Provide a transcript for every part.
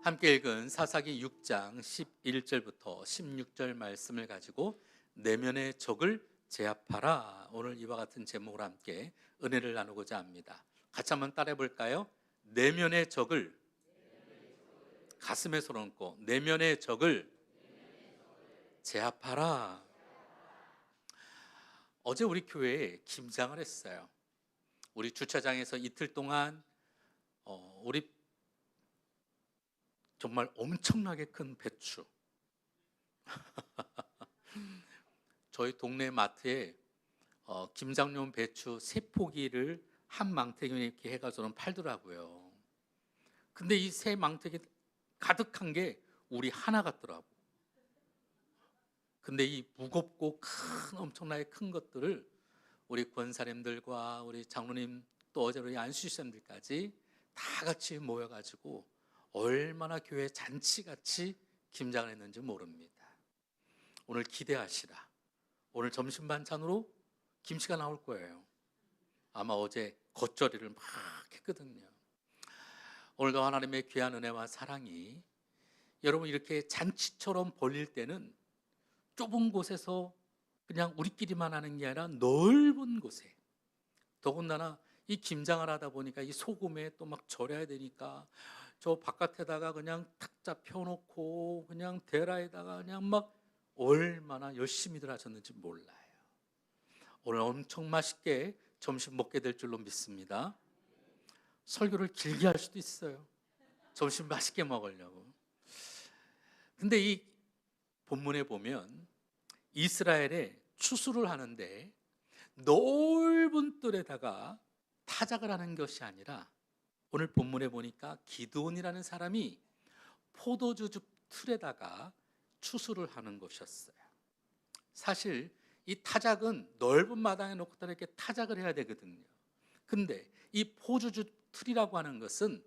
함께 읽은 사사기 6장 11절부터 16절 말씀을 가지고 내면의 적을 제압하라, 오늘 이와 같은 제목으로 함께 은혜를 나누고자 합니다. 같이 한번 따라해 볼까요? 내면의 적을 가슴에 손얹고 내면의 적을 제압하라. 어제 우리 교회에 김장을 했어요. 우리 주차장에서 이틀 동안 우리 정말 엄청나게 큰 배추, 저희 동네 마트에 김장용 배추 3포기를 한 망태기에 이렇게 해가지고는 팔더라고요. 근데 이 세 망태기 가득한 게 우리 하나 같더라고. 근데 이 무겁고 큰 엄청나게 큰 것들을 우리 권사님들과 우리 장로님, 또 어제 우리 안수님들까지 다 같이 모여가지고 얼마나 교회 잔치같이 김장을 했는지 모릅니다. 오늘 기대하시라. 오늘 점심 반찬으로 김치가 나올 거예요. 아마 어제 겉절이를 막 했거든요. 오늘도 하나님의 귀한 은혜와 사랑이 여러분 이렇게 잔치처럼 벌릴 때는 좁은 곳에서 그냥 우리끼리만 하는 게 아니라 넓은 곳에, 더군다나 이 김장을 하다 보니까 이 소금에 또 막 절여야 되니까 저 바깥에다가 그냥 탁자 펴놓고 그냥 대라에다가 그냥 막 얼마나 열심히들 하셨는지 몰라요. 오늘 엄청 맛있게 점심 먹게 될 줄로 믿습니다. 설교를 길게 할 수도 있어요. 점심 맛있게 먹으려고. 근데 이 본문에 보면 이스라엘에 추수를 하는데 넓은 뜰에다가 타작을 하는 것이 아니라 오늘 본문에 보니까 기드온이라는 사람이 포도주 틀에다가 추수를 하는 것이었어요. 사실 이 타작은 넓은 마당에 놓고 이렇게 타작을 해야 되거든요. 근데 이 포도주 틀이라고 하는 것은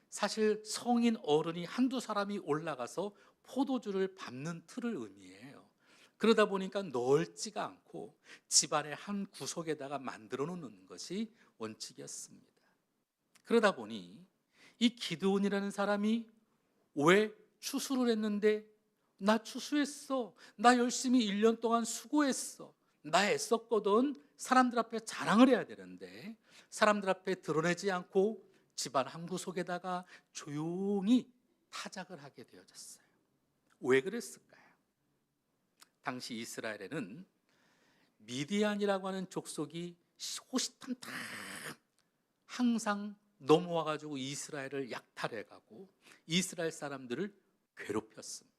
사실 성인 어른이 한두 사람이 올라가서 포도주를 밟는 틀을 의미해요. 그러다 보니까 넓지가 않고 집안의 한 구석에다가 만들어 놓는 것이 원칙이었습니다. 그러다 보니 이 기드온이라는 사람이 왜 추수를 했는데, 나 추수했어, 나 열심히 1년 동안 수고했어, 나 애썼거든, 사람들 앞에 자랑을 해야 되는데 사람들 앞에 드러내지 않고 집안 한 구석에다가 조용히 타작을 하게 되어졌어요. 왜 그랬을까요? 당시 이스라엘에는 미디안이라고 하는 족속이 호시탐탐 항상 넘어와가지고 이스라엘을 약탈해가고 이스라엘 사람들을 괴롭혔습니다.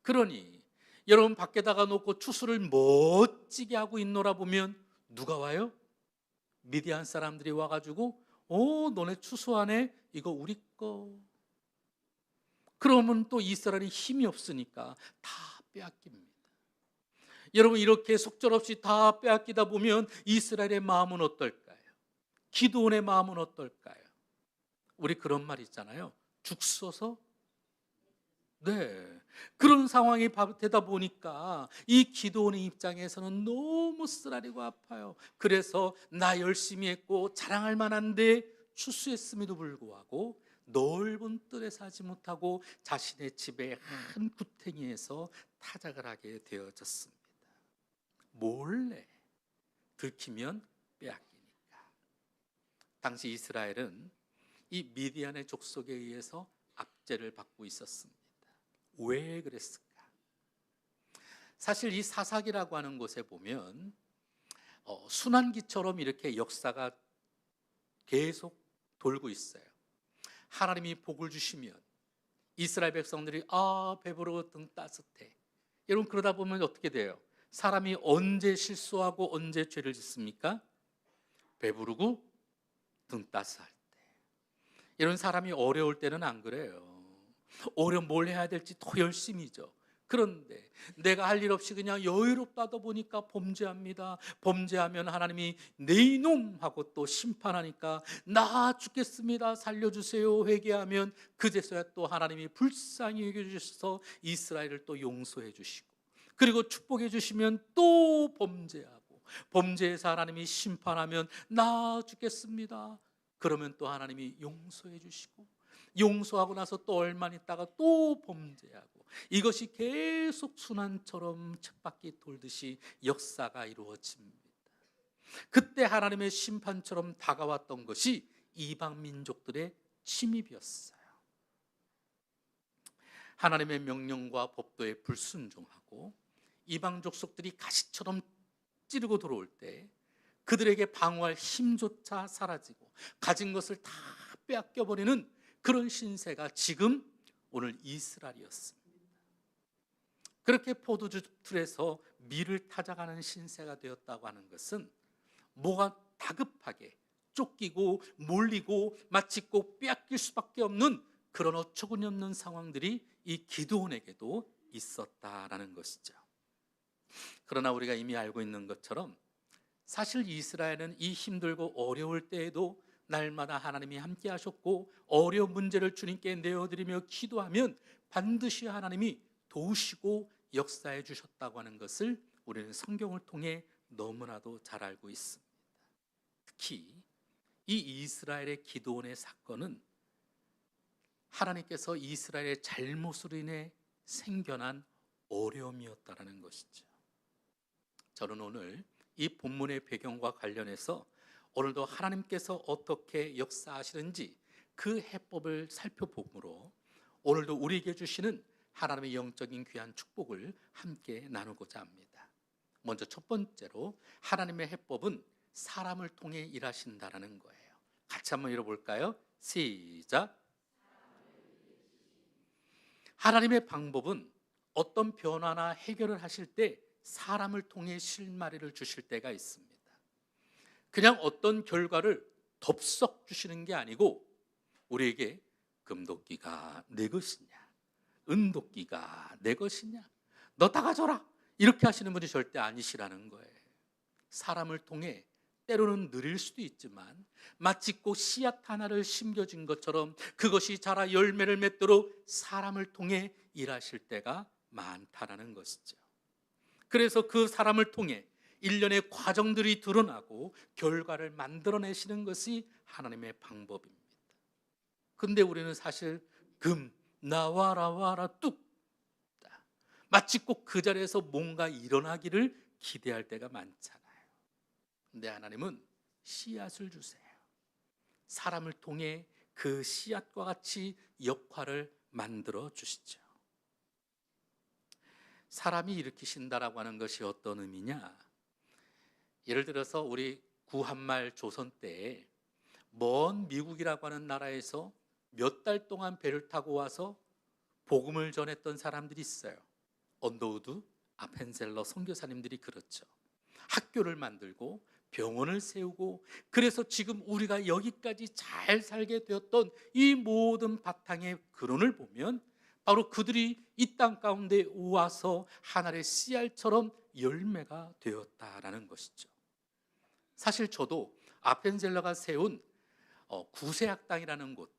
그러니 여러분 밖에다가 놓고 추수를 멋지게 하고 있노라 보면 누가 와요? 미디안 사람들이 와가지고 너네 추수하네, 이거 우리 거. 그러면 또 이스라엘이 힘이 없으니까 다 빼앗깁니다. 여러분 이렇게 속절없이 다 빼앗기다 보면 이스라엘의 마음은 어떨까요? 기드온의 마음은 어떨까요? 우리 그런 말 있잖아요. 죽 써서? 네, 그런 상황이 되다 보니까 이 기드온의 입장에서는 너무 쓰라리고 아파요. 그래서 나 열심히 했고 자랑할 만한데 추수했음에도 불구하고 넓은 뜰에 사지 못하고 자신의 집의 한 구탱이에서 타작을 하게 되어졌습니다. 몰래, 들키면 빼앗기니까. 당시 이스라엘은 이 미디안의 족속에 의해서 압제를 받고 있었습니다. 왜 그랬을까? 사실 이 사사기라고 하는 곳에 보면 순환기처럼 이렇게 역사가 계속 돌고 있어요. 하나님이 복을 주시면 이스라엘 백성들이 배부르고 등 따뜻해. 여러분 그러다 보면 어떻게 돼요? 사람이 언제 실수하고 언제 죄를 짓습니까? 배부르고 등 따스할 때. 이런 사람이 어려울 때는 안 그래요. 어려움 뭘 해야 될지 더 열심히죠. 그런데 내가 할 일 없이 그냥 여유롭다다 보니까 범죄합니다. 범죄하면 하나님이 네 이놈 하고 또 심판하니까 나 죽겠습니다, 살려주세요 회개하면 그제서야 또 하나님이 불쌍히 여겨주셔서 이스라엘을 또 용서해 주시고, 그리고 축복해 주시면 또 범죄하고, 범죄해서 하나님이 심판하면 나 죽겠습니다, 그러면 또 하나님이 용서해 주시고, 용서하고 나서 또 얼마 있다가 또 범죄하고, 이것이 계속 순환처럼 쳇바퀴 돌듯이 역사가 이루어집니다. 그때 하나님의 심판처럼 다가왔던 것이 이방 민족들의 침입이었어요. 하나님의 명령과 법도에 불순종하고 이방 족속들이 가시처럼 찌르고 들어올 때 그들에게 방어할 힘조차 사라지고 가진 것을 다 빼앗겨버리는 그런 신세가 지금 오늘 이스라엘이었습니다. 그렇게 포도주 틀에서 밀을 타작하는 신세가 되었다고 하는 것은 뭐가 다급하게 쫓기고 몰리고 마치 꼭 빼앗길 수밖에 없는 그런 어처구니 없는 상황들이 이 기드온에게도 있었다라는 것이죠. 그러나 우리가 이미 알고 있는 것처럼 사실 이스라엘은 이 힘들고 어려울 때에도 날마다 하나님이 함께 하셨고, 어려운 문제를 주님께 내어드리며 기도하면 반드시 하나님이 도우시고 역사해 주셨다고 하는 것을 우리는 성경을 통해 너무나도 잘 알고 있습니다. 특히 이 이스라엘의 기드온의 사건은 하나님께서 이스라엘의 잘못으로 인해 생겨난 어려움이었다라는 것이죠. 저는 오늘 이 본문의 배경과 관련해서 오늘도 하나님께서 어떻게 역사하시는지 그 해법을 살펴보므로 오늘도 우리에게 주시는 하나님의 영적인 귀한 축복을 함께 나누고자 합니다. 먼저 첫 번째로 하나님의 해법은 사람을 통해 일하신다라는 거예요. 같이 한번 읽어볼까요? 시작. 하나님의 방법은 어떤 변화나 해결을 하실 때 사람을 통해 실마리를 주실 때가 있습니다. 그냥 어떤 결과를 덥석 주시는 게 아니고 우리에게 금도끼가 내 것이냐, 은도끼가 내 것이냐, 너 다 가져라, 이렇게 하시는 분이 절대 아니시라는 거예요. 사람을 통해 때로는 느릴 수도 있지만 마치 꼭 씨앗 하나를 심겨진 것처럼 그것이 자라 열매를 맺도록 사람을 통해 일하실 때가 많다라는 것이죠. 그래서 그 사람을 통해 일련의 과정들이 드러나고 결과를 만들어내시는 것이 하나님의 방법입니다. 근데 우리는 사실 금 나와라 와라 뚝, 마치 꼭 그 자리에서 뭔가 일어나기를 기대할 때가 많잖아요. 근데 하나님은 씨앗을 주세요. 사람을 통해 그 씨앗과 같이 역할을 만들어 주시죠. 사람이 일으키신다라고 하는 것이 어떤 의미냐? 예를 들어서 우리 구한말 조선 때에 먼 미국이라고 하는 나라에서 몇 달 동안 배를 타고 와서 복음을 전했던 사람들이 있어요. 언더우드, 아펜셀러 선교사님들이 그렇죠. 학교를 만들고 병원을 세우고, 그래서 지금 우리가 여기까지 잘 살게 되었던 이 모든 바탕의 근원을 보면 바로 그들이 이 땅 가운데 와서 하나의 씨알처럼 열매가 되었다라는 것이죠. 사실 저도 아펜셀러가 세운 구세학당이라는 곳,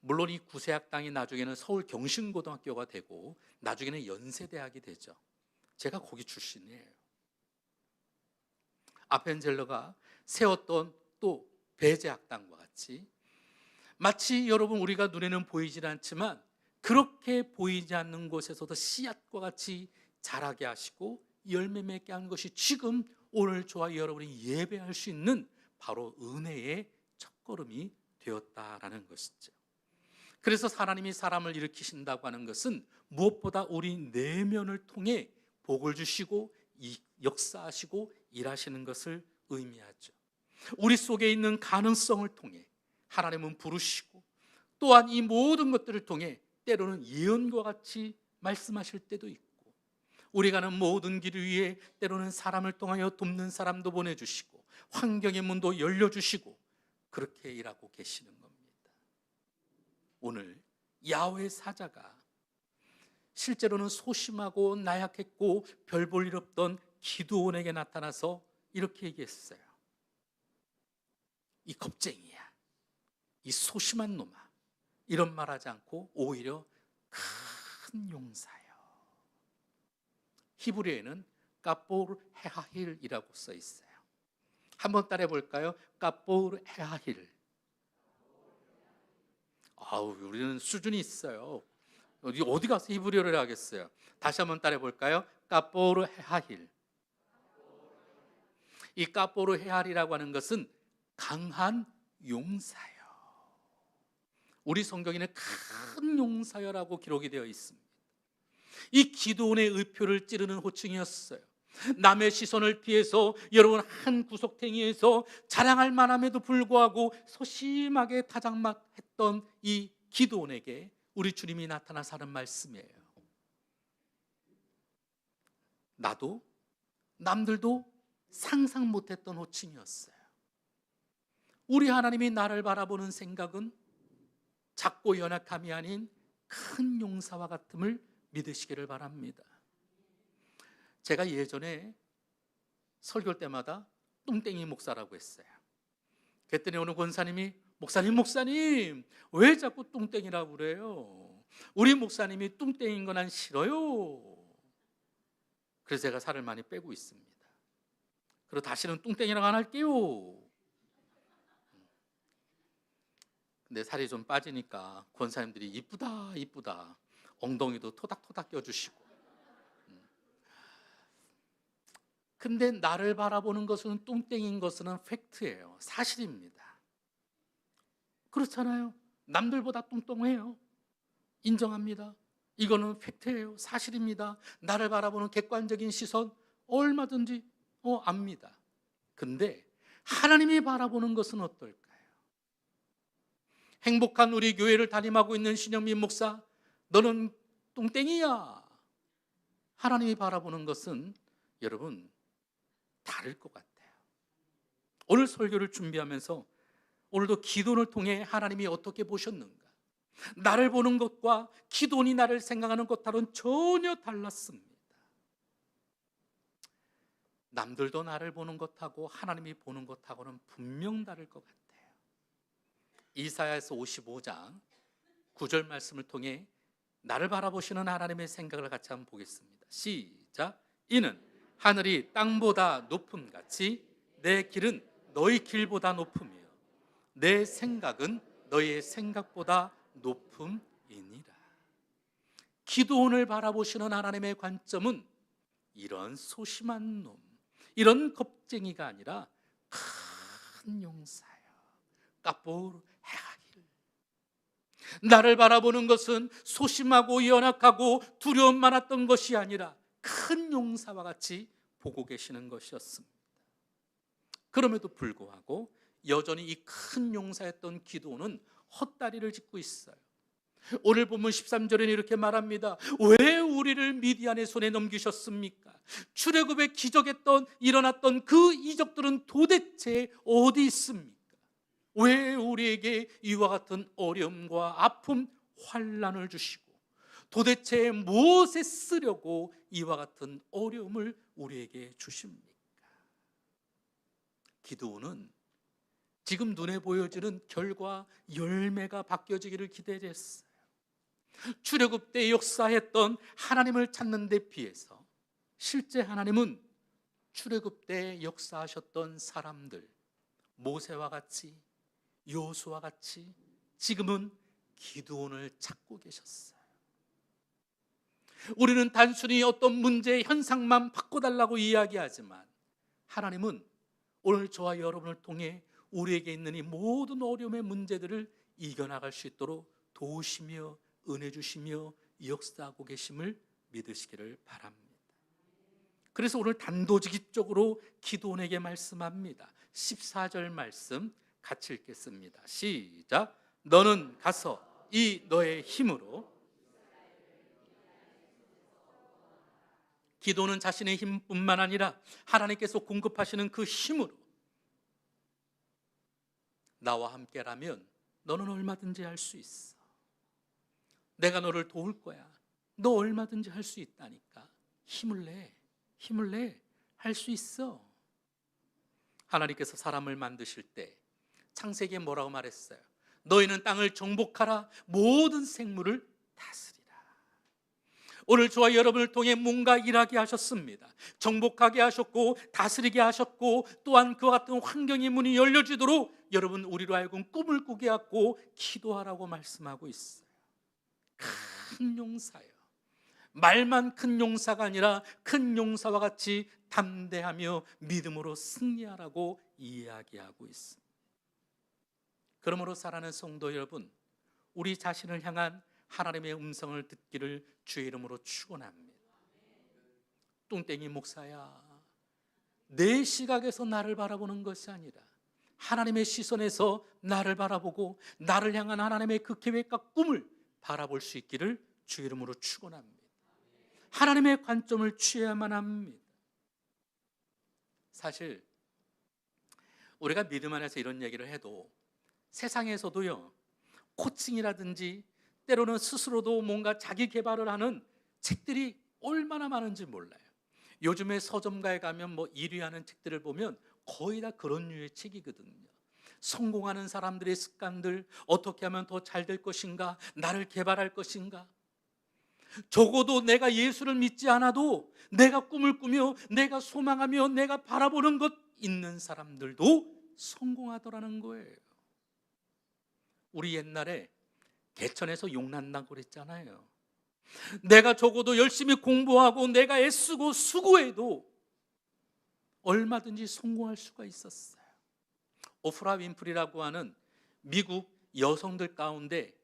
물론 이 구세학당이 나중에는 서울 경신고등학교가 되고 나중에는 연세대학이 되죠. 제가 거기 출신이에요. 아펜젤러가 세웠던 또 배제학당과 같이 마치 여러분 우리가 눈에는 보이질 않지만 그렇게 보이지 않는 곳에서도 씨앗과 같이 자라게 하시고 열매 맺게 하는 것이 지금 오늘 저와 여러분이 예배할 수 있는 바로 은혜의 첫걸음이 되었다라는 것이죠. 그래서 하나님이 사람을 일으키신다고 하는 것은 무엇보다 우리 내면을 통해 복을 주시고 역사하시고 일하시는 것을 의미하죠. 우리 속에 있는 가능성을 통해 하나님은 부르시고, 또한 이 모든 것들을 통해 때로는 예언과 같이 말씀하실 때도 있고, 우리가 가는 모든 길 위에 때로는 사람을 통하여 돕는 사람도 보내주시고 환경의 문도 열려주시고 그렇게 일하고 계시는 겁니다. 오늘 야훼 사자가 실제로는 소심하고 나약했고 별 볼 일 없던 기드온에게 나타나서 이렇게 얘기했어요. 이 겁쟁이야, 이 소심한 놈아, 이런 말하지 않고 오히려 큰 용사요. 히브리어에는 까보르 헤하힐이라고 써 있어요. 한번 따라해 볼까요? 까보르 헤하힐. 아우, 우리는 수준이 있어요. 어디 가서 히브리어를 하겠어요. 다시 한번 따라해 볼까요? 까뽀르 헤하힐. 이 까뽀르 헤할이라고 하는 것은 강한 용사요. 우리 성경에는 큰 용사여라고 기록이 되어 있습니다. 이 기도원의 의표를 찌르는 호칭이었어요. 남의 시선을 피해서 여러분 한 구석탱이에서 자랑할 만함에도 불구하고 소심하게 타작했던 이 기도원에게 우리 주님이 나타나서 하는 말씀이에요. 나도 남들도 상상 못했던 호칭이었어요. 우리 하나님이 나를 바라보는 생각은 작고 연약함이 아닌 큰 용사와 같음을 믿으시기를 바랍니다. 제가 예전에 설교 때마다 뚱땡이 목사라고 했어요. 그랬더니 어느 권사님이 목사님 왜 자꾸 뚱땡이라고 그래요? 우리 목사님이 뚱땡인 건 난 싫어요. 그래서 제가 살을 많이 빼고 있습니다. 그리고 다시는 뚱땡이라고 안 할게요. 근데 살이 좀 빠지니까 권사님들이 이쁘다 엉덩이도 토닥토닥 껴주시고. 근데 나를 바라보는 것은 뚱땡인 것은 팩트예요. 사실입니다. 그렇잖아요. 남들보다 뚱뚱해요. 인정합니다. 이거는 팩트예요. 사실입니다. 나를 바라보는 객관적인 시선 얼마든지 압니다. 근데 하나님이 바라보는 것은 어떨까요? 행복한 우리 교회를 담임하고 있는 신영민 목사, 너는 뚱땡이야. 하나님이 바라보는 것은 여러분 다를 것 같아요. 오늘 설교를 준비하면서 오늘도 기도를 통해 하나님이 어떻게 보셨는가, 나를 보는 것과 기도원이 나를 생각하는 것과는 전혀 달랐습니다. 남들도 나를 보는 것하고 하나님이 보는 것하고는 분명 다를 것 같아요. 이사야서 55장 9절 말씀을 통해 나를 바라보시는 하나님의 생각을 같이 한번 보겠습니다. 시작. 이는 하늘이 땅보다 높음같이 내 길은 너희 길보다 높으며 내 생각은 너희의 생각보다 높음이니라. 기도원을 바라보시는 하나님의 관점은 이런 소심한 놈, 이런 겁쟁이가 아니라 큰 용사요. 까뽀르 헤하길. 나를 바라보는 것은 소심하고 연약하고 두려움 많았던 것이 아니라 큰 용사와 같이 보고 계시는 것이었습니다. 그럼에도 불구하고 여전히 이 큰 용사였던 기도는 헛다리를 짚고 있어요. 오늘 본문 13절에는 이렇게 말합니다. 왜 우리를 미디안의 손에 넘기셨습니까? 출애굽에 기적했던 일어났던 그 이적들은 도대체 어디 있습니까? 왜 우리에게 이와 같은 어려움과 아픔, 환난을 주시고 도대체 무엇에 쓰려고 이와 같은 어려움을 우리에게 주십니까? 기도는 지금 눈에 보여지는 결과 열매가 바뀌어지기를 기대했어요. 출애굽 때 역사했던 하나님을 찾는 데 비해서 실제 하나님은 출애굽 때 역사하셨던 사람들, 모세와 같이, 여호수아와 같이 지금은 기드온을 찾고 계셨어요. 우리는 단순히 어떤 문제의 현상만 바꿔달라고 이야기하지만 하나님은 오늘 저와 여러분을 통해 우리에게 있는 이 모든 어려움의 문제들을 이겨나갈 수 있도록 도우시며 은혜 주시며 역사하고 계심을 믿으시기를 바랍니다. 그래서 오늘 단도직입적으로 기도원에게 말씀합니다. 14절 말씀 같이 읽겠습니다. 시작. 너는 가서 이 너의 힘으로. 기도는 자신의 힘뿐만 아니라 하나님께서 공급하시는 그 힘으로 나와 함께라면 너는 얼마든지 할 수 있어. 내가 너를 도울 거야. 너 얼마든지 할 수 있다니까. 힘을 내. 할 수 있어. 하나님께서 사람을 만드실 때 창세기에 뭐라고 말했어요? 너희는 땅을 정복하라. 모든 생물을 다스리라. 오늘 저와 여러분을 통해 뭔가 일하게 하셨습니다. 정복하게 하셨고 다스리게 하셨고, 또한 그와 같은 환경의 문이 열려지도록 여러분 우리로 하여금 꿈을 꾸게 하고 기도하라고 말씀하고 있어요. 큰 용사요, 말만 큰 용사가 아니라 큰 용사와 같이 담대하며 믿음으로 승리하라고 이야기하고 있습니다. 그러므로 사랑하는 성도 여러분, 우리 자신을 향한 하나님의 음성을 듣기를 주의 이름으로 축원합니다. 뚱땡이 목사야, 내 시각에서 나를 바라보는 것이 아니라 하나님의 시선에서 나를 바라보고 나를 향한 하나님의 그 계획과 꿈을 바라볼 수 있기를 주의 이름으로 축원합니다. 하나님의 관점을 취해야만 합니다. 사실 우리가 믿음 안에서 이런 얘기를 해도 세상에서도요, 코칭이라든지 때로는 스스로도 뭔가 자기 개발을 하는 책들이 얼마나 많은지 몰라요. 요즘에 서점가에 가면 1위 하는 책들을 보면 거의 다 그런 류의 책이거든요. 성공하는 사람들의 습관들, 어떻게 하면 더 잘 될 것인가, 나를 개발할 것인가. 적어도 내가 예수를 믿지 않아도 내가 꿈을 꾸며 내가 소망하며 내가 바라보는 것 있는 사람들도 성공하더라는 거예요. 우리 옛날에 개천에서 용난다고 그랬잖아요. 내가 적어도 열심히 공부하고 내가 애쓰고 수고해도 얼마든지 성공할 수가 있었어요. 오프라 윈프리라고 하는 미국 여성들 가운데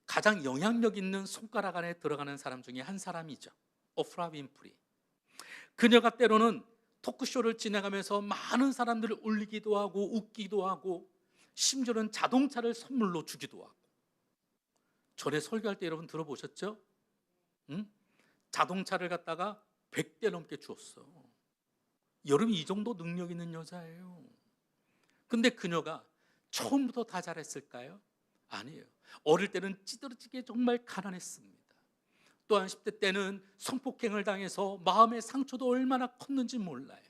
가장 영향력 있는 손가락 안에 들어가는 사람 중에 한 사람이죠. 오프라 윈프리. 그녀가 때로는 토크쇼를 진행하면서 많은 사람들을 울리기도 하고 웃기도 하고, 심지어는 자동차를 선물로 주기도 하고. 전에 설교할 때 여러분 들어보셨죠? 응? 자동차를 갖다가 100대 넘게 주었어. 여러분, 이 정도 능력 있는 여자예요. 근데 그녀가 처음부터 다 잘했을까요? 아니에요. 어릴 때는 찌들어지게 정말 가난했습니다. 또한 10대 때는 성폭행을 당해서 마음의 상처도 얼마나 컸는지 몰라요.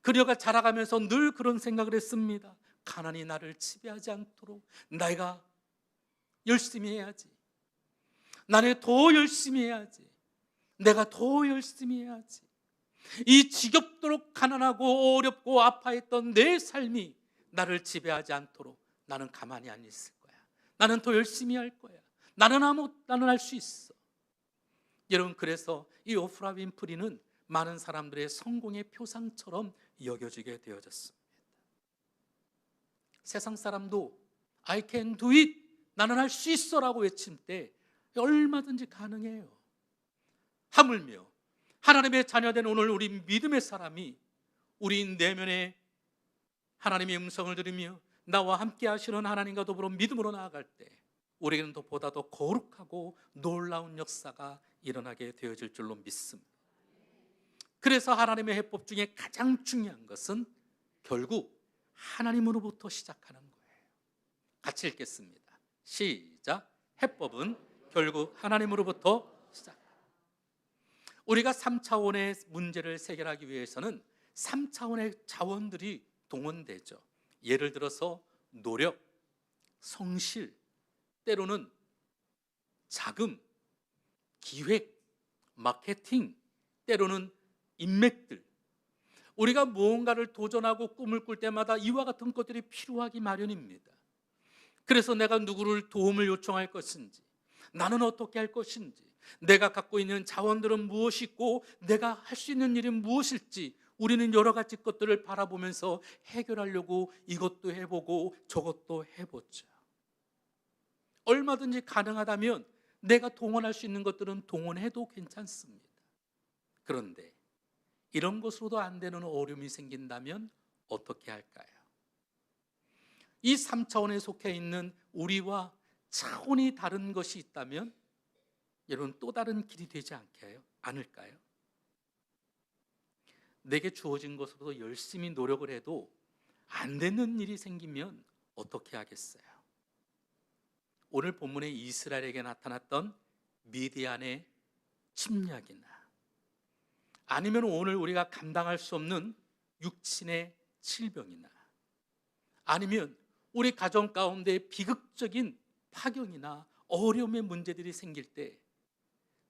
그녀가 자라가면서 늘 그런 생각을 했습니다. 가난이 나를 지배하지 않도록 내가 열심히 해야지. 나는 더 열심히 해야지. 내가 더 열심히 해야지. 이 지겹도록 가난하고 어렵고 아파했던 내 삶이 나를 지배하지 않도록 나는 가만히 안 있을 거야. 나는 더 열심히 할 거야. 나는 할 수 있어. 여러분, 그래서 이 오프라 윈프리는 많은 사람들의 성공의 표상처럼 여겨지게 되어졌습니다. 세상 사람도 I can do it, 나는 할 수 있어 라고 외칠 때 얼마든지 가능해요. 하물며 하나님의 자녀된 오늘 우리 믿음의 사람이 우리 내면에 하나님의 음성을 들으며 나와 함께 하시는 하나님과 더불어 믿음으로 나아갈 때 우리에게는 보다 더 거룩하고 놀라운 역사가 일어나게 되어질 줄로 믿습니다. 그래서 하나님의 해법 중에 가장 중요한 것은 결국 하나님으로부터 시작하는 거예요. 같이 읽겠습니다. 시작. 해법은 결국 하나님으로부터 시작합니다. 우리가 3차원의 문제를 해결하기 위해서는 3차원의 자원들이 동원되죠. 예를 들어서 노력, 성실, 때로는 자금, 기획, 마케팅, 때로는 인맥들. 우리가 무언가를 도전하고 꿈을 꿀 때마다 이와 같은 것들이 필요하기 마련입니다. 그래서 내가 누구를 도움을 요청할 것인지, 나는 어떻게 할 것인지, 내가 갖고 있는 자원들은 무엇이 있고 내가 할 수 있는 일은 무엇일지 우리는 여러 가지 것들을 바라보면서 해결하려고 이것도 해보고 저것도 해보죠. 얼마든지 가능하다면 내가 동원할 수 있는 것들은 동원해도 괜찮습니다. 그런데 이런 것으로도 안 되는 어려움이 생긴다면 어떻게 할까요? 이 3차원에 속해 있는 우리와 차원이 다른 것이 있다면 여러분, 또 다른 길이 되지 않을까요? 내게 주어진 것으로도 열심히 노력을 해도 안 되는 일이 생기면 어떻게 하겠어요? 오늘 본문에 이스라엘에게 나타났던 미디안의 침략이나 아니면 오늘 우리가 감당할 수 없는 육신의 질병이나 아니면 우리 가정 가운데 비극적인 파경이나 어려움의 문제들이 생길 때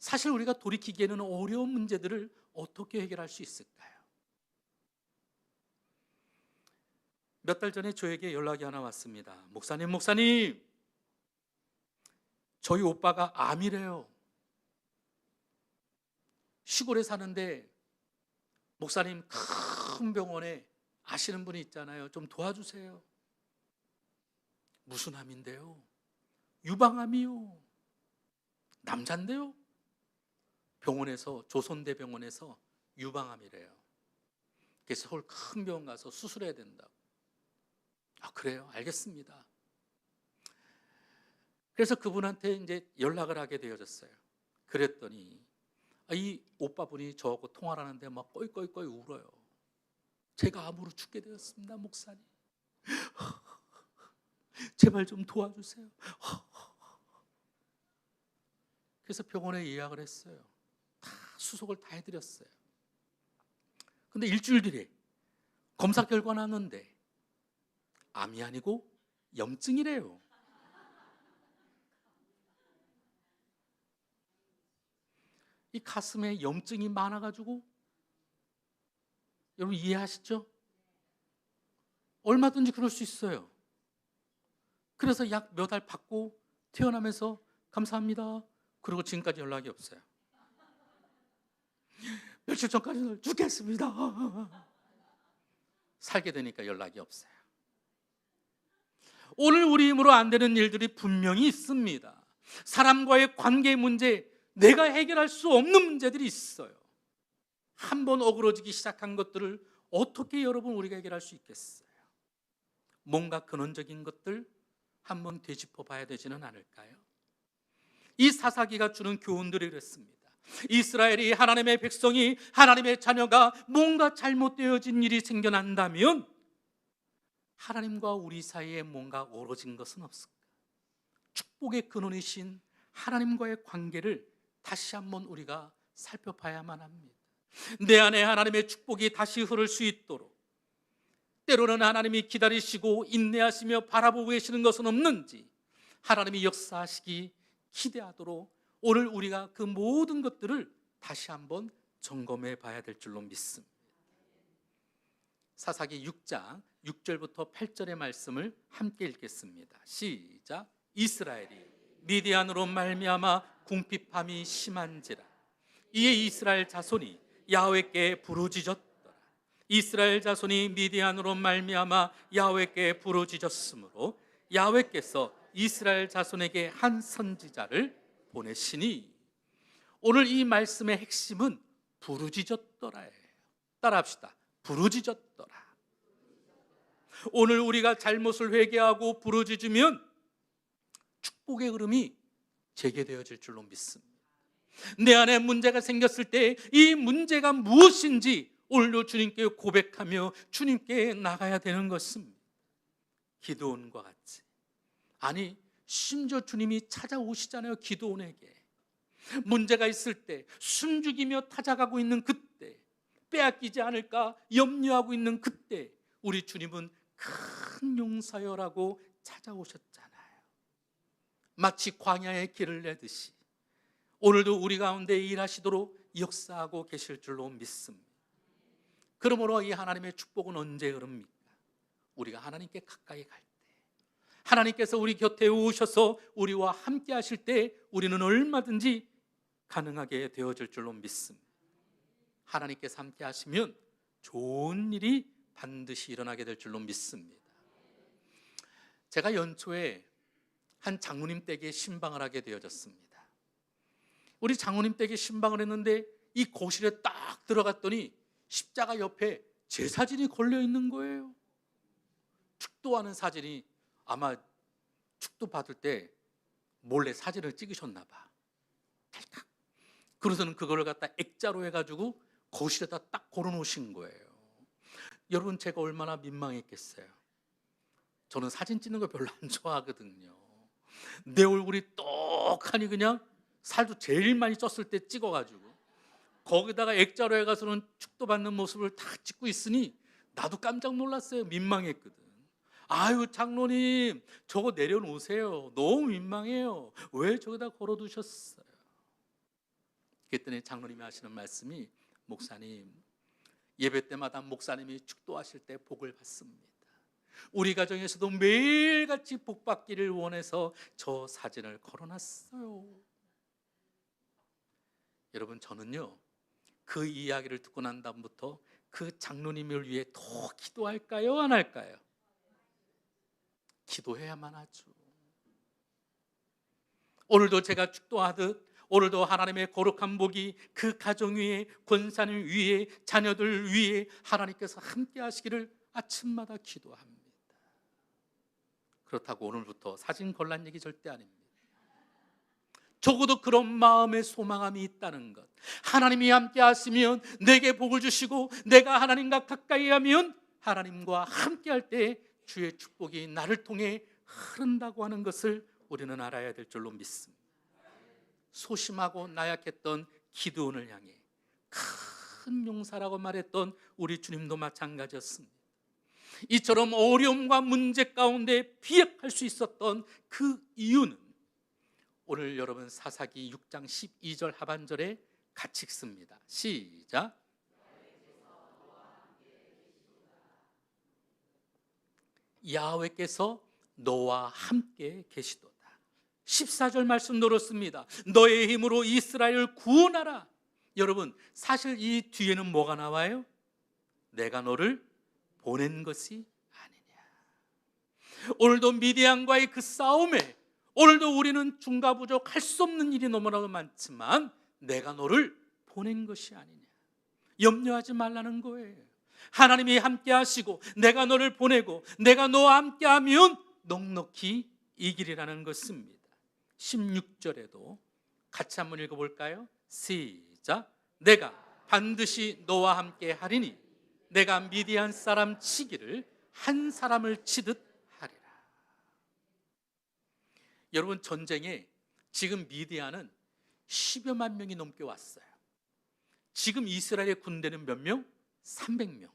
사실 우리가 돌이키기에는 어려운 문제들을 어떻게 해결할 수 있을까요? 몇 달 전에 저에게 연락이 하나 왔습니다. 목사님, 저희 오빠가 암이래요. 시골에 사는데 목사님 큰 병원에 아시는 분이 있잖아요. 좀 도와주세요. 무슨 암인데요? 유방암이요. 남잔데요? 병원에서, 조선대병원에서 유방암이래요. 그래서 서울 큰 병원 가서 수술해야 된다고. 아, 그래요? 알겠습니다. 그래서 그분한테 이제 연락을 하게 되어졌어요. 그랬더니 이 오빠분이 저하고 통화를 하는데 막 꺼이꺼이 울어요. 제가 암으로 죽게 되었습니다, 목사님. 제발 좀 도와주세요. 그래서 병원에 예약을 했어요. 다 수속을 다 해드렸어요. 근데 일주일 뒤에 검사 결과 나왔는데 암이 아니고 염증이래요. 이 가슴에 염증이 많아가지고, 여러분 이해하시죠? 얼마든지 그럴 수 있어요. 그래서 약 몇 알 받고 퇴원하면서 감사합니다. 그리고 지금까지 연락이 없어요. 며칠 전까지는 죽겠습니다. 살게 되니까 연락이 없어요. 오늘 우리 힘으로 안 되는 일들이 분명히 있습니다. 사람과의 관계 문제, 내가 해결할 수 없는 문제들이 있어요. 한번 어그러지기 시작한 것들을 어떻게 여러분 우리가 해결할 수 있겠어요? 뭔가 근원적인 것들 한번 되짚어 봐야 되지는 않을까요? 이 사사기가 주는 교훈들이 이랬습니다. 이스라엘이, 하나님의 백성이, 하나님의 자녀가 뭔가 잘못되어진 일이 생겨난다면 하나님과 우리 사이에 뭔가 어우러진 것은 없을까? 축복의 근원이신 하나님과의 관계를 다시 한번 우리가 살펴봐야만 합니다. 내 안에 하나님의 축복이 다시 흐를 수 있도록 때로는 하나님이 기다리시고 인내하시며 바라보고 계시는 것은 없는지 하나님이 역사하시기 기대하도록 오늘 우리가 그 모든 것들을 다시 한번 점검해 봐야 될 줄로 믿습니다. 사사기 6장 6절부터 8절의 말씀을 함께 읽겠습니다. 시작. 이스라엘이 미디안으로 말미암아 궁핍함이 심한지라. 이에 이스라엘 자손이 야훼께 부르짖었더라. 이스라엘 자손이 미디안으로 말미암아 야훼께 부르짖었으므로 야훼께서 이스라엘 자손에게 한 선지자를 보내시니. 오늘 이 말씀의 핵심은 부르짖었더라예요. 따라합시다. 부르짖었더라. 오늘 우리가 잘못을 회개하고 부르짖으면 축복의 흐름이 재개되어질 줄로 믿습니다. 내 안에 문제가 생겼을 때 이 문제가 무엇인지 오늘도 주님께 고백하며 주님께 나가야 되는 것입니다. 기드온과 같이. 아니, 심지어 주님이 찾아오시잖아요. 기드온에게 문제가 있을 때, 숨죽이며 찾아가고 있는 그때, 빼앗기지 않을까 염려하고 있는 그때 우리 주님은 큰 용사여라고 찾아오셨잖아요. 마치 광야의 길을 내듯이 오늘도 우리 가운데 일하시도록 역사하고 계실 줄로 믿습니다. 그러므로 이 하나님의 축복은 언제 흐릅니까? 우리가 하나님께 가까이 갈 때, 하나님께서 우리 곁에 오셔서 우리와 함께 하실 때 우리는 얼마든지 가능하게 되어질 줄로 믿습니다. 하나님께서 함께 하시면 좋은 일이 반드시 일어나게 될 줄로 믿습니다. 제가 연초에 한 장로님 댁에 신방을 하게 되어졌습니다. 우리 장로님 댁에 신방을 했는데 이 거실에 딱 들어갔더니 십자가 옆에 제 사진이 걸려 있는 거예요. 축도하는 사진이, 아마 축도 받을 때 몰래 사진을 찍으셨나 봐. 그래서는 그걸 갖다 액자로 해가지고 거실에다 딱 걸어놓으신 거예요. 여러분, 제가 얼마나 민망했겠어요. 저는 사진 찍는 거 별로 안 좋아하거든요. 내 얼굴이 똑하니 그냥 살도 제일 많이 쪘을 때 찍어가지고 거기다가 액자로 해가서는 축도받는 모습을 다 찍고 있으니 나도 깜짝 놀랐어요. 민망했거든. 아유, 장로님 저거 내려놓으세요. 너무 민망해요. 왜 저기다 걸어두셨어요? 그랬더니 장로님이 하시는 말씀이, 목사님, 예배 때마다 목사님이 축도하실 때 복을 받습니다. 우리 가정에서도 매일같이 복 받기를 원해서 저 사진을 걸어놨어요. 여러분, 저는요, 그 이야기를 듣고 난 다음부터 그 장로님을 위해 더 기도할까요? 안 할까요? 기도해야만 하죠. 오늘도 제가 축도하듯 오늘도 하나님의 거룩한 복이 그 가정 위에, 권사님 위에, 자녀들 위에 하나님께서 함께 하시기를 아침마다 기도합니다. 그렇다고 오늘부터 사진 걸란 얘기 절대 아닙니다. 적어도 그런 마음의 소망함이 있다는 것, 하나님이 함께 하시면 내게 복을 주시고 내가 하나님과 가까이 하면 하나님과 함께 할 때 주의 축복이 나를 통해 흐른다고 하는 것을 우리는 알아야 될 줄로 믿습니다. 소심하고 나약했던 기드온을 향해 큰 용사라고 말했던 우리 주님도 마찬가지였습니다. 이처럼 어려움과 문제 가운데 비약할 수 있었던 그 이유는 오늘 여러분 사사기 6장 12절 하반절에 같이 읽습니다. 시작. 야훼께서 너와 함께 계시도다. 14절 말씀 들었습니다. 너의 힘으로 이스라엘을 구원하라. 여러분, 사실 이 뒤에는 뭐가 나와요? 내가 너를 보낸 것이 아니냐. 오늘도 미디안과의 그 싸움에 오늘도 우리는 중과부족 할 수 없는 일이 너무나도 많지만 내가 너를 보낸 것이 아니냐. 염려하지 말라는 거예요. 하나님이 함께 하시고 내가 너를 보내고 내가 너와 함께 하면 넉넉히 이기리라는 것입니다. 16절에도 같이 한번 읽어볼까요? 시작. 내가 반드시 너와 함께 하리니 내가 미디안 사람 치기를 한 사람을 치듯 하리라. 여러분, 전쟁에 지금 미디안은 10여만 명이 넘게 왔어요. 지금 이스라엘의 군대는 몇 명? 300명.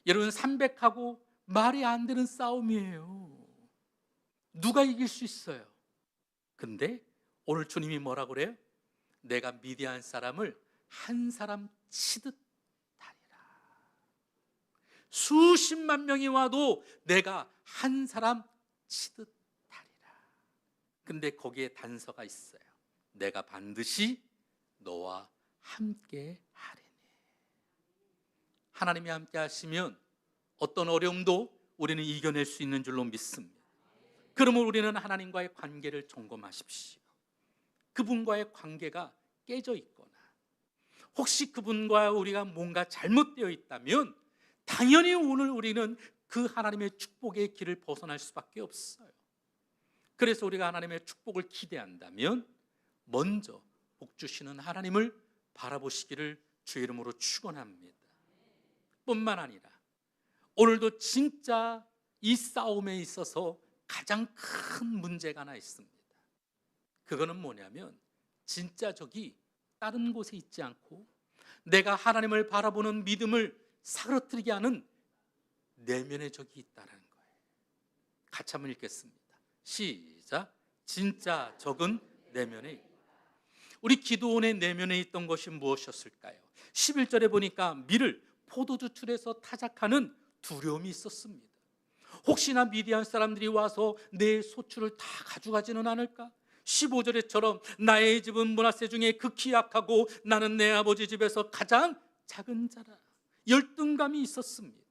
여러분, 300하고 말이 안 되는 싸움이에요. 누가 이길 수 있어요? 근데 오늘 주님이 뭐라고 그래요? 내가 미디안 사람을 한 사람 치듯 하리라. 수십만 명이 와도 내가 한 사람 치듯 하리라. 근데 거기에 단서가 있어요. 내가 반드시 너와 함께 하리니. 하나님이 함께 하시면 어떤 어려움도 우리는 이겨낼 수 있는 줄로 믿습니다. 그러면 우리는 하나님과의 관계를 점검하십시오. 그분과의 관계가 깨져 있거나 혹시 그분과 우리가 뭔가 잘못되어 있다면 당연히 오늘 우리는 그 하나님의 축복의 길을 벗어날 수밖에 없어요. 그래서 우리가 하나님의 축복을 기대한다면 먼저 복 주시는 하나님을 바라보시기를 주의 이름으로 축원합니다. 뿐만 아니라 오늘도 진짜 이 싸움에 있어서 가장 큰 문제가 하나 있습니다. 그거는 뭐냐면 진짜 적이 다른 곳에 있지 않고 내가 하나님을 바라보는 믿음을 사그러뜨리게 하는 내면의 적이 있다는 거예요. 같이 한번 읽겠습니다. 시작. 진짜 적은 내면에 있다. 우리 기드온의 내면에 있던 것이 무엇이었을까요? 11절에 보니까 밀을 포도주 틀에서 타작하는 두려움이 있었습니다. 혹시나 미디안 사람들이 와서 내 소출을 다 가져가지는 않을까? 15절에처럼 나의 집은 므낫세 중에 극히 약하고 나는 내 아버지 집에서 가장 작은 자라. 열등감이 있었습니다.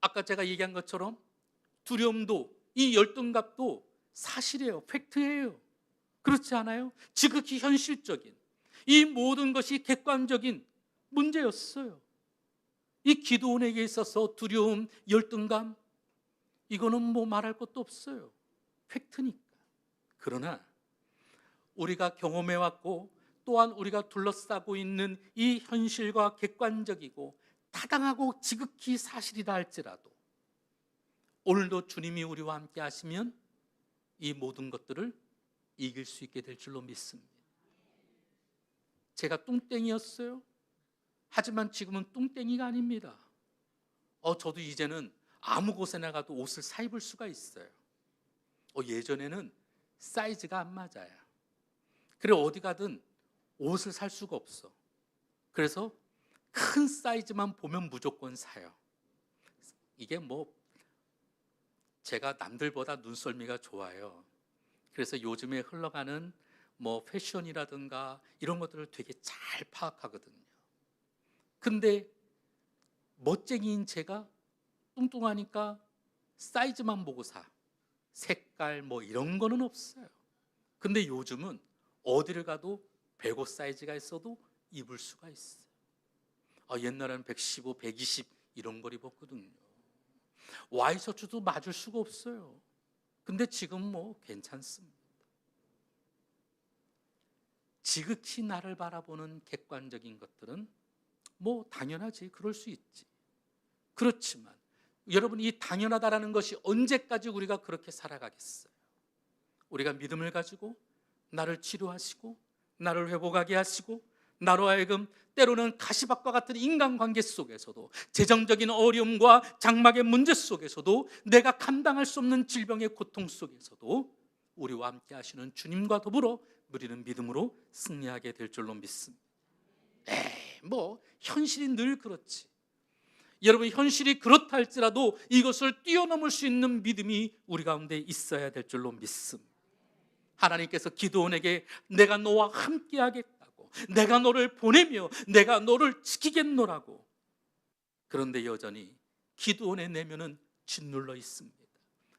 아까 제가 얘기한 것처럼 두려움도 이 열등감도 사실이에요. 팩트예요. 그렇지 않아요? 지극히 현실적인 이 모든 것이 객관적인 문제였어요. 이 기드온에게 있어서 두려움, 열등감, 이거는 뭐 말할 것도 없어요. 팩트니까. 그러나 우리가 경험해왔고 또한 우리가 둘러싸고 있는 이 현실과 객관적이고 타당하고 지극히 사실이다 할지라도 오늘도 주님이 우리와 함께 하시면 이 모든 것들을 이길 수 있게 될 줄로 믿습니다. 제가 뚱땡이였어요. 하지만 지금은 뚱땡이가 아닙니다. 저도 이제는 아무 곳에 나가도 옷을 사 입을 수가 있어요. 예전에는 사이즈가 안 맞아요. 그래 어디 가든 옷을 살 수가 없어. 그래서 큰 사이즈만 보면 무조건 사요. 이게 뭐 제가 남들보다 눈썰미가 좋아요. 그래서 요즘에 흘러가는 뭐 패션이라든가 이런 것들을 되게 잘 파악하거든요. 근데 멋쟁이인 제가 뚱뚱하니까 사이즈만 보고 사. 색깔 뭐 이런 거는 없어요. 근데 요즘은 어디를 가도 105 사이즈가 있어도 입을 수가 있어요. 옛날에는 115, 120 이런 걸 입었거든요. 와이셔츠도 맞을 수가 없어요. 근데 지금 뭐 괜찮습니다. 지극히 나를 바라보는 객관적인 것들은 뭐 당연하지, 그럴 수 있지. 그렇지만 여러분, 이 당연하다라는 것이 언제까지 우리가 그렇게 살아가겠어요? 우리가 믿음을 가지고 나를 치료하시고 나를 회복하게 하시고 나로 하여금 때로는 가시밭과 같은 인간관계 속에서도, 재정적인 어려움과 장막의 문제 속에서도, 내가 감당할 수 없는 질병의 고통 속에서도 우리와 함께 하시는 주님과 더불어 우리는 믿음으로 승리하게 될 줄로 믿습니다. 뭐 현실이 늘 그렇지. 여러분, 현실이 그렇다 할지라도 이것을 뛰어넘을 수 있는 믿음이 우리 가운데 있어야 될 줄로 믿습니다. 하나님께서 기드온에게 내가 너와 함께 하겠다고, 내가 너를 보내며 내가 너를 지키겠노라고. 그런데 여전히 기드온의 내면은 짓눌러 있습니다.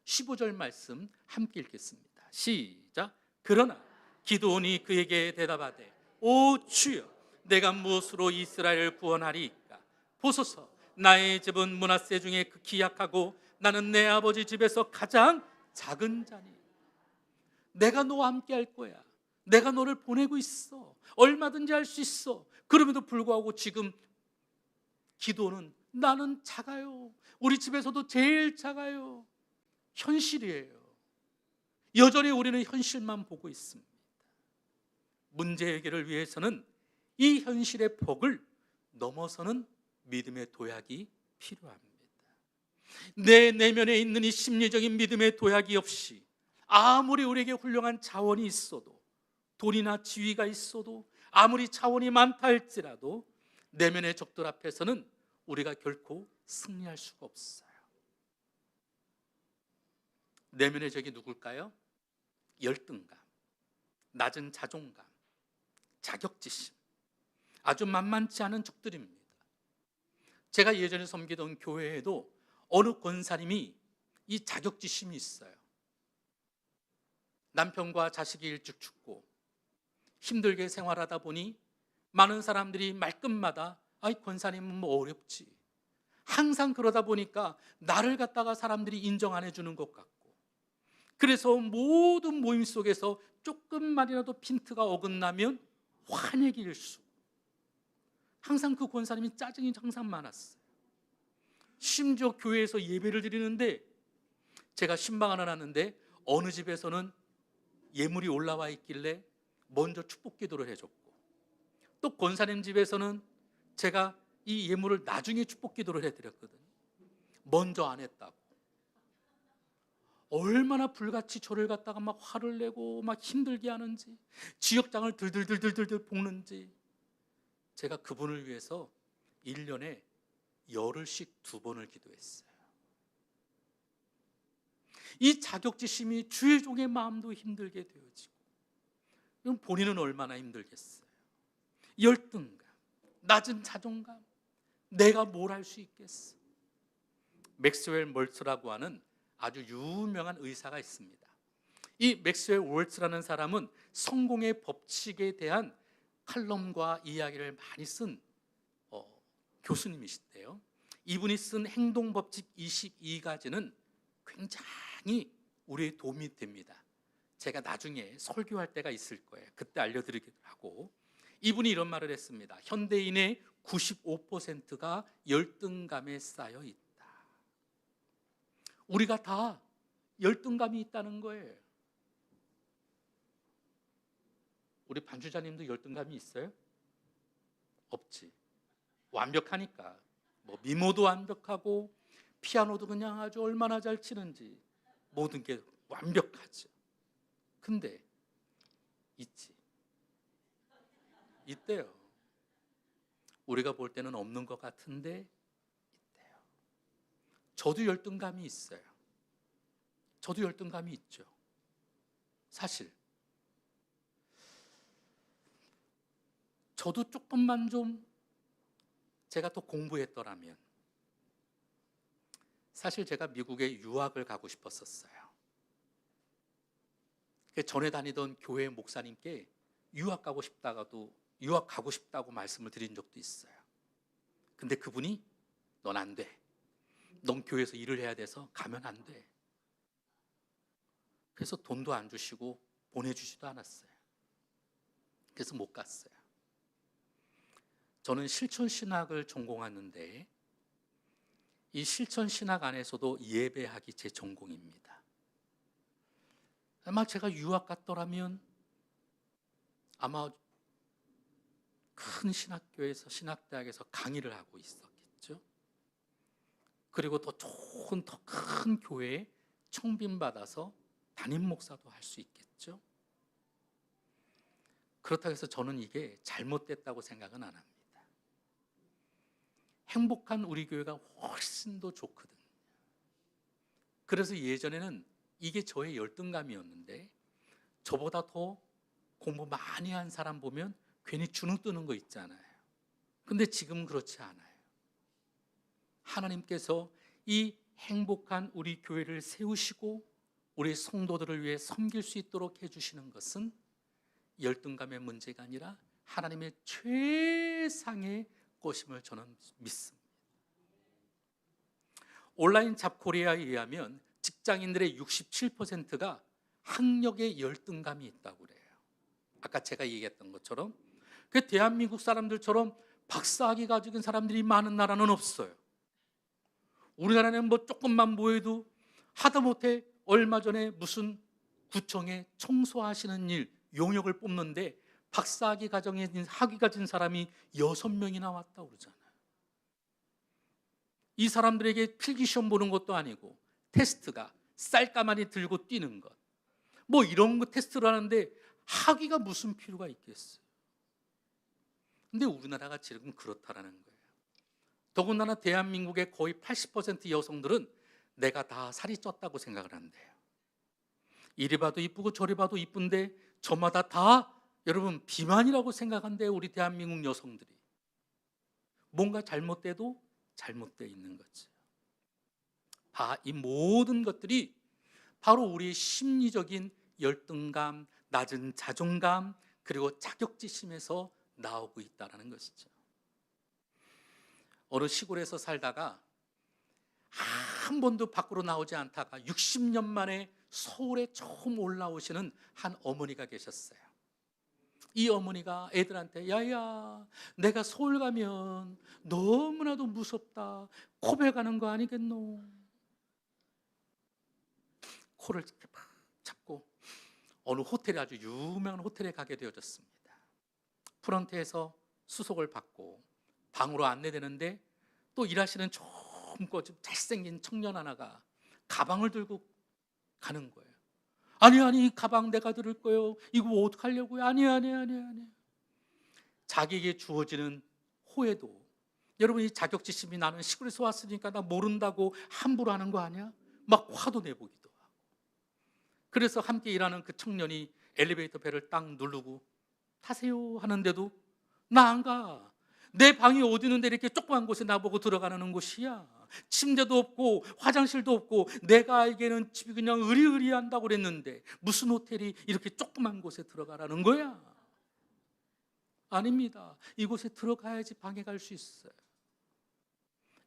15절 말씀 함께 읽겠습니다. 시작. 그러나 기드온이 그에게 대답하되, 오 주여, 내가 무엇으로 이스라엘을 구원하리이까? 보소서, 나의 집은 므낫세 중에 극히 약하고 나는 내 아버지 집에서 가장 작은 자니. 내가 너와 함께 할 거야. 내가 너를 보내고 있어. 얼마든지 할 수 있어. 그럼에도 불구하고 지금 기도는 나는 작아요. 우리 집에서도 제일 작아요. 현실이에요. 여전히 우리는 현실만 보고 있습니다. 문제 해결을 위해서는 이 현실의 벽을 넘어서는 믿음의 도약이 필요합니다. 내 내면에 있는 이 심리적인 믿음의 도약이 없이 아무리 우리에게 훌륭한 자원이 있어도, 돈이나 지위가 있어도, 아무리 자원이 많다 할지라도 내면의 적들 앞에서는 우리가 결코 승리할 수가 없어요. 내면의 적이 누굴까요? 열등감, 낮은 자존감, 자격지심, 아주 만만치 않은 적들입니다. 제가 예전에 섬기던 교회에도 어느 권사님이 이 자격지심이 있어요. 남편과 자식이 일찍 죽고 힘들게 생활하다 보니 많은 사람들이 말끝마다 아이, 권사님은 뭐 어렵지. 항상 그러다 보니까 나를 갖다가 사람들이 인정 안 해주는 것 같고, 그래서 모든 모임 속에서 조금만이라도 핀트가 어긋나면 화내기 일수. 항상 그 권사님이 짜증이 항상 많았어요. 심지어 교회에서 예배를 드리는데 제가 신방 하나 놨는데 어느 집에서는 예물이 올라와 있길래 먼저 축복 기도를 해줬고, 또 권사님 집에서는 제가 이 예물을 나중에 축복 기도를 해드렸거든요. 먼저 안 했다고. 얼마나 불같이 저를 갖다가 막 화를 내고 막 힘들게 하는지, 지역장을 들들들들들 볶는지. 제가 그분을 위해서 1년에 열흘씩 2번을 기도했어요. 이 자격지심이 주의 종의 마음도 힘들게 되어지고, 그럼 본인은 얼마나 힘들겠어요. 열등감, 낮은 자존감, 내가 뭘 할 수 있겠어. 맥스웰 멀츠라고 하는 아주 유명한 의사가 있습니다. 이 맥스웰 월츠라는 사람은 성공의 법칙에 대한 칼럼과 이야기를 많이 쓴 교수님이신데요, 이분이 쓴 행동법칙 22가지는 굉장히 우리의 도움이 됩니다. 제가 나중에 설교할 때가 있을 거예요. 그때 알려드리기도 하고, 이분이 이런 말을 했습니다. 현대인의 95%가 열등감에 쌓여 있다. 우리가 다 열등감이 있다는 거예요. 우리 반주자님도 열등감이 있어요? 없지. 완벽하니까. 뭐 미모도 완벽하고 피아노도 그냥 아주 얼마나 잘 치는지 모든 게 완벽하죠. 근데 있지. 있대요. 우리가 볼 때는 없는 것 같은데 있대요. 저도 열등감이 있어요. 저도 열등감이 있죠. 사실 저도 조금만 좀 제가 더 공부했더라면, 사실 제가 미국에 유학을 가고 싶었었어요. 전에 다니던 교회 목사님께 유학 가고 싶다고 말씀을 드린 적도 있어요. 근데 그분이 넌 안 돼. 넌 교회에서 일을 해야 돼서 가면 안 돼. 그래서 돈도 안 주시고 보내주지도 않았어요. 그래서 못 갔어요. 저는 실천신학을 전공하는데 이 실천신학 안에서도 예배학이 제 전공입니다. 아마 제가 유학 갔더라면 아마 큰 신학교에서, 신학대학에서 강의를 하고 있었겠죠. 그리고 더 좋은, 더 큰 교회에 청빙받아서 담임 목사도 할 수 있겠죠. 그렇다고 해서 저는 이게 잘못됐다고 생각은 안 합니다. 행복한 우리 교회가 훨씬 더 좋거든요. 그래서 예전에는 이게 저의 열등감이었는데, 저보다 더 공부 많이 한 사람 보면 괜히 주눅 드는 거 있잖아요. 근데 지금은 그렇지 않아요. 하나님께서 이 행복한 우리 교회를 세우시고 우리 성도들을 위해 섬길 수 있도록 해주시는 것은 열등감의 문제가 아니라 하나님의 최상의 것임을 저는 믿습니다. 온라인 잡코리아에 의하면 직장인들의 67%가 학력에 열등감이 있다고 그래요. 아까 제가 얘기했던 것처럼 그 대한민국 사람들처럼 박사학위 가진 사람들이 많은 나라는 없어요. 우리나라는 뭐 조금만 모여도 하다못해 얼마 전에 무슨 구청에 청소하시는 일 용역을 뽑는데 박사학위 학위 가진 사람이 6명이나 왔다고 그러잖아요. 이 사람들에게 필기시험 보는 것도 아니고 테스트가 쌀가마니 들고 뛰는 것, 뭐 이런 거 테스트를 하는데 학위가 무슨 필요가 있겠어요. 근데 우리나라가 지금 그렇다라는 거예요. 더군다나 대한민국의 거의 80% 여성들은 내가 다 살이 쪘다고 생각을 한대요. 이리 봐도 이쁘고 저리 봐도 이쁜데 저마다 다 여러분 비만이라고 생각한대요. 우리 대한민국 여성들이. 뭔가 잘못돼도 잘못되어 있는 거죠. 이 모든 것들이 바로 우리의 심리적인 열등감, 낮은 자존감, 그리고 자격지심에서 나오고 있다는 것이죠. 어느 시골에서 살다가 한 번도 밖으로 나오지 않다가 60년 만에 서울에 처음 올라오시는 한 어머니가 계셨어요. 이 어머니가 애들한테 야야, 내가 서울 가면 너무나도 무섭다. 코베가는 거 아니겠노? 코를 이렇게 막 잡고 어느 호텔에, 아주 유명한 호텔에 가게 되어졌습니다. 프런트에서 수속을 받고 방으로 안내되는데 또 일하시는 젊고 좀 잘생긴 청년 하나가 가방을 들고 가는 거예요. 아니 가방 내가 들을 거예요. 이거 어떡하려고요? 아니. 자기에게 주어지는 호혜도, 여러분 이 자격지심이 나는 시골에서 왔으니까 나 모른다고 함부로 하는 거 아니야? 막 화도 내보기도 하고. 그래서 함께 일하는 그 청년이 엘리베이터 벨을 딱 누르고 타세요 하는데도 나 안 가. 내 방이 어디 있는데 이렇게 조그만 곳에 나보고 들어가는 곳이야. 침대도 없고 화장실도 없고 내가 알기에는 집이 그냥 으리으리한다고 그랬는데 무슨 호텔이 이렇게 조그만 곳에 들어가라는 거야? 아닙니다. 이곳에 들어가야지 방에 갈 수 있어요.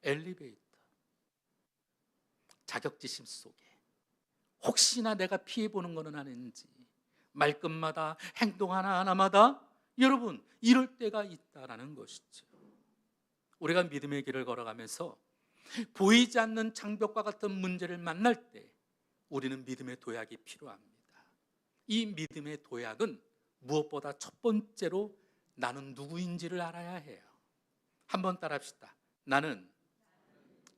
엘리베이터, 자격지심 속에 혹시나 내가 피해보는 것은 아닌지 말끝마다 행동 하나하나마다 여러분 이럴 때가 있다라는 것이죠. 우리가 믿음의 길을 걸어가면서 보이지 않는 장벽과 같은 문제를 만날 때 우리는 믿음의 도약이 필요합니다. 이 믿음의 도약은 무엇보다 첫 번째로 나는 누구인지를 알아야 해요. 한번 따라합시다. 나는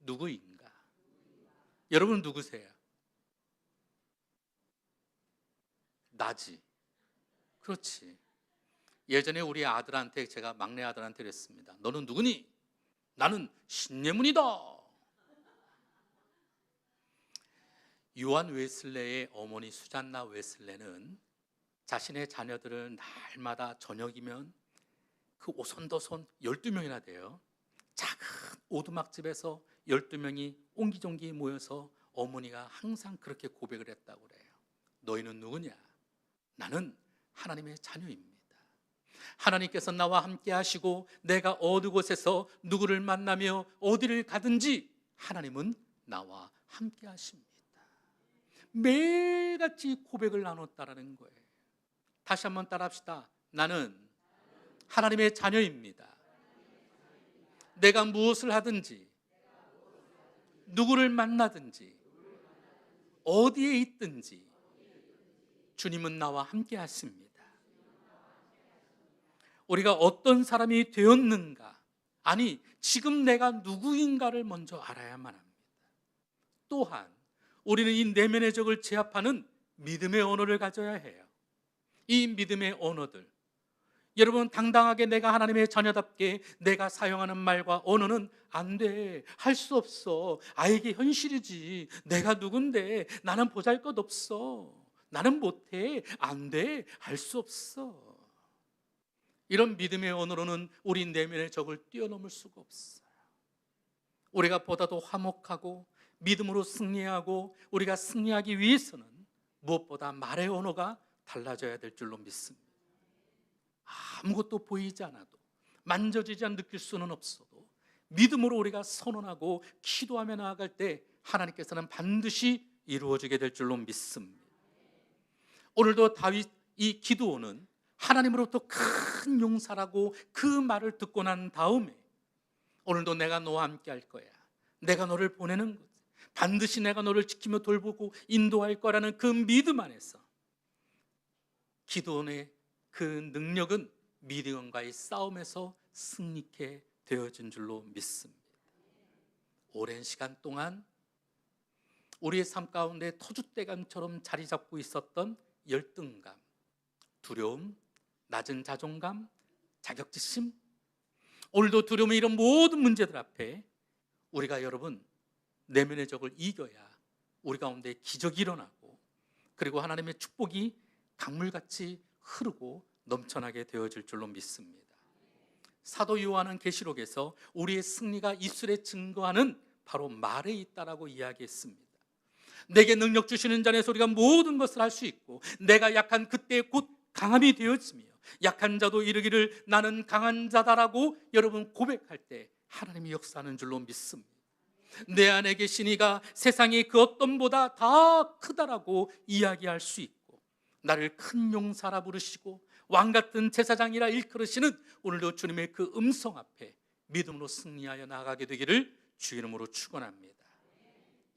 누구인가? 여러분 누구세요? 나지. 그렇지. 예전에 우리 아들한테, 제가 막내 아들한테 그랬습니다. 너는 누구니? 나는 신예문이다. 요한 웨슬레의 어머니 수잔나 웨슬레는 자신의 자녀들을 날마다 저녁이면 그 오손도손 12명이나 돼요. 작은 오두막집에서 12명이 옹기종기 모여서 어머니가 항상 그렇게 고백을 했다고 그래요. 너희는 누구냐? 나는 하나님의 자녀입니다. 하나님께서 나와 함께 하시고 내가 어느 곳에서 누구를 만나며 어디를 가든지 하나님은 나와 함께 하십니다. 매일같이 고백을 나눴다라는 거예요. 다시 한번 따라합시다. 나는 하나님의 자녀입니다. 내가 무엇을 하든지, 누구를 만나든지, 어디에 있든지 주님은 나와 함께 하십니다. 우리가 어떤 사람이 되었는가, 아니 지금 내가 누구인가를 먼저 알아야만 합니다. 또한 우리는 이 내면의 적을 제압하는 믿음의 언어를 가져야 해요. 이 믿음의 언어들, 여러분 당당하게 내가 하나님의 자녀답게 내가 사용하는 말과 언어는 안 돼, 할 수 없어, 이게 현실이지, 내가 누군데, 나는 보잘것없어, 나는 못해, 안 돼, 할 수 없어. 이런 믿음의 언어로는 우리 내면의 적을 뛰어넘을 수가 없어요. 우리가 보다도 화목하고 믿음으로 승리하고 우리가 승리하기 위해서는 무엇보다 말의 언어가 달라져야 될 줄로 믿습니다. 아무것도 보이지 않아도, 만져지지 않아 느낄 수는 없어도 믿음으로 우리가 선언하고 기도하며 나아갈 때 하나님께서는 반드시 이루어지게 될 줄로 믿습니다. 오늘도 다윗, 이 기드온은 하나님으로부터 큰 용사라고 그 말을 듣고 난 다음에 오늘도 내가 너와 함께 할 거야, 내가 너를 보내는 거지, 반드시 내가 너를 지키며 돌보고 인도할 거라는 그 믿음 안에서 기드온의 그 능력은 미디언과의 싸움에서 승리케 되어진 줄로 믿습니다. 오랜 시간 동안 우리의 삶 가운데 터줏대감처럼 자리 잡고 있었던 열등감, 두려움, 낮은 자존감, 자격지심, 오늘도 두려움의 이런 모든 문제들 앞에 우리가 여러분 내면의 적을 이겨야 우리 가운데 기적이 일어나고 그리고 하나님의 축복이 강물같이 흐르고 넘쳐나게 되어질 줄로 믿습니다. 사도 요한은 계시록에서 우리의 승리가 입술에 증거하는 바로 말에 있다라고 이야기했습니다. 내게 능력 주시는 자에서 우리가 모든 것을 할 수 있고 내가 약한 그때 곧 강함이 되어지며 약한 자도 이르기를 나는 강한 자다라고 여러분 고백할 때 하나님이 역사하는 줄로 믿습니다. 내 안에 계신 이가 세상의 그 어떤 보다 다 크다라고 이야기할 수 있고 나를 큰 용사라 부르시고 왕같은 제사장이라 일컬으시는 오늘도 주님의 그 음성 앞에 믿음으로 승리하여 나아가게 되기를 주 이름으로 축원합니다.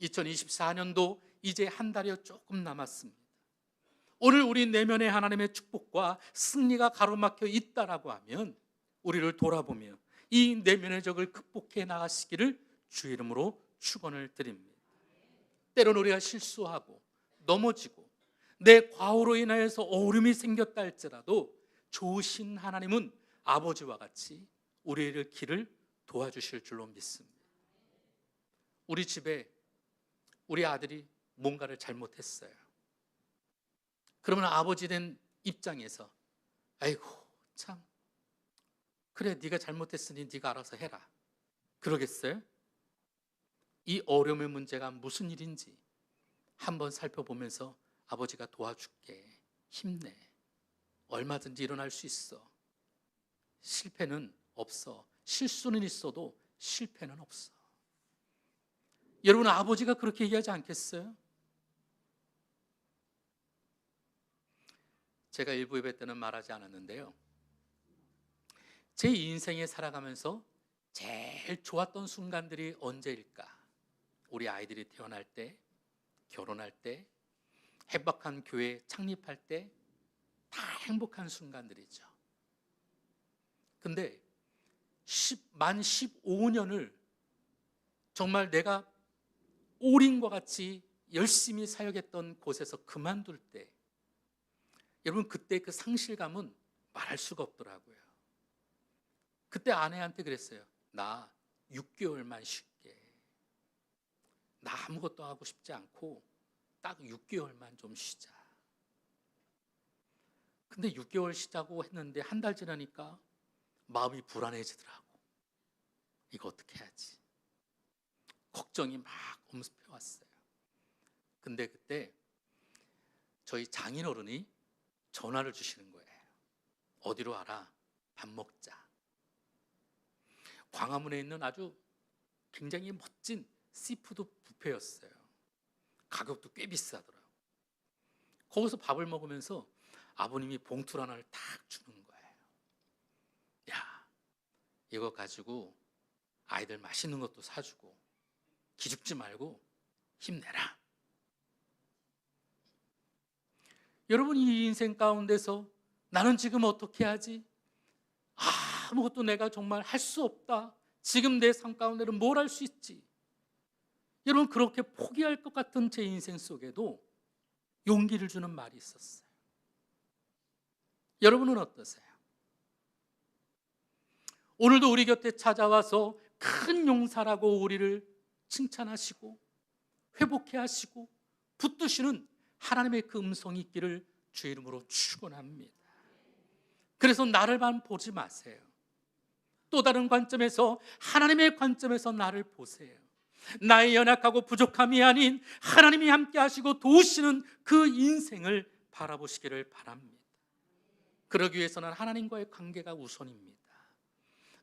2024년도 이제 한 달여 조금 남았습니다. 오늘 우리 내면에 하나님의 축복과 승리가 가로막혀 있다라고 하면 우리를 돌아보며 이 내면의 적을 극복해 나가시기를 주 이름으로 축원을 드립니다. 때로는 우리가 실수하고 넘어지고 내 과오로 인하여서 어려움이 생겼다 할지라도 좋으신 하나님은 아버지와 같이 우리의 길을 도와주실 줄로 믿습니다. 우리 집에 우리 아들이 뭔가를 잘못했어요. 그러면 아버지 된 입장에서 아이고 참 그래 네가 잘못했으니 네가 알아서 해라 그러겠어요? 이 어려움의 문제가 무슨 일인지 한번 살펴보면서 아버지가 도와줄게, 힘내, 얼마든지 일어날 수 있어, 실패는 없어, 실수는 있어도 실패는 없어. 여러분 아버지가 그렇게 얘기하지 않겠어요? 제가 일부 예배 때는 말하지 않았는데요, 제 인생에 살아가면서 제일 좋았던 순간들이 언제일까? 우리 아이들이 태어날 때, 결혼할 때, 행복한 교회 창립할 때 다 행복한 순간들이죠. 근데 만 15년을 정말 내가 오린과 같이 열심히 사역했던 곳에서 그만둘 때 여러분 그때 그 상실감은 말할 수가 없더라고요. 그때 아내한테 그랬어요. 나 6개월만 쉴게. 나 아무것도 하고 싶지 않고 딱 6개월만 좀 쉬자. 근데 6개월 쉬자고 했는데 한 달 지나니까 마음이 불안해지더라고. 이거 어떻게 해야지? 걱정이 막 엄습해 왔어요. 근데 그때 저희 장인어른이 전화를 주시는 거예요. 어디로 와라, 밥 먹자. 광화문에 있는 아주 굉장히 멋진 씨푸드 뷔페였어요. 가격도 꽤 비싸더라고요. 거기서 밥을 먹으면서 아버님이 봉투 하나를 탁 주는 거예요. 야, 이거 가지고 아이들 맛있는 것도 사주고 기죽지 말고 힘내라. 여러분, 이 인생 가운데서 나는 지금 어떻게 하지? 아무것도 내가 정말 할 수 없다. 지금 내 삶 가운데는 뭘 할 수 있지? 여러분, 그렇게 포기할 것 같은 제 인생 속에도 용기를 주는 말이 있었어요. 여러분은 어떠세요? 오늘도 우리 곁에 찾아와서 큰 용사라고 우리를 칭찬하시고 회복해 하시고 붙드시는 하나님의 그 음성이 있기를 주 이름으로 축원합니다. 그래서 나를만 보지 마세요. 또 다른 관점에서, 하나님의 관점에서 나를 보세요. 나의 연약하고 부족함이 아닌 하나님이 함께 하시고 도우시는 그 인생을 바라보시기를 바랍니다. 그러기 위해서는 하나님과의 관계가 우선입니다.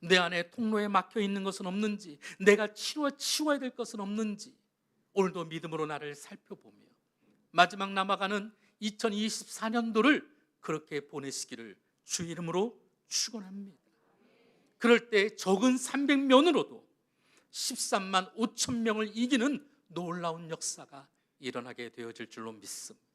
내 안에 통로에 막혀 있는 것은 없는지, 내가 치워야 될 것은 없는지 오늘도 믿음으로 나를 살펴보며 마지막 남아가는 2024년도를 그렇게 보내시기를 주 이름으로 축원합니다. 그럴 때 적은 300명으로도 13만 5천 명을 이기는 놀라운 역사가 일어나게 되어질 줄로 믿습니다.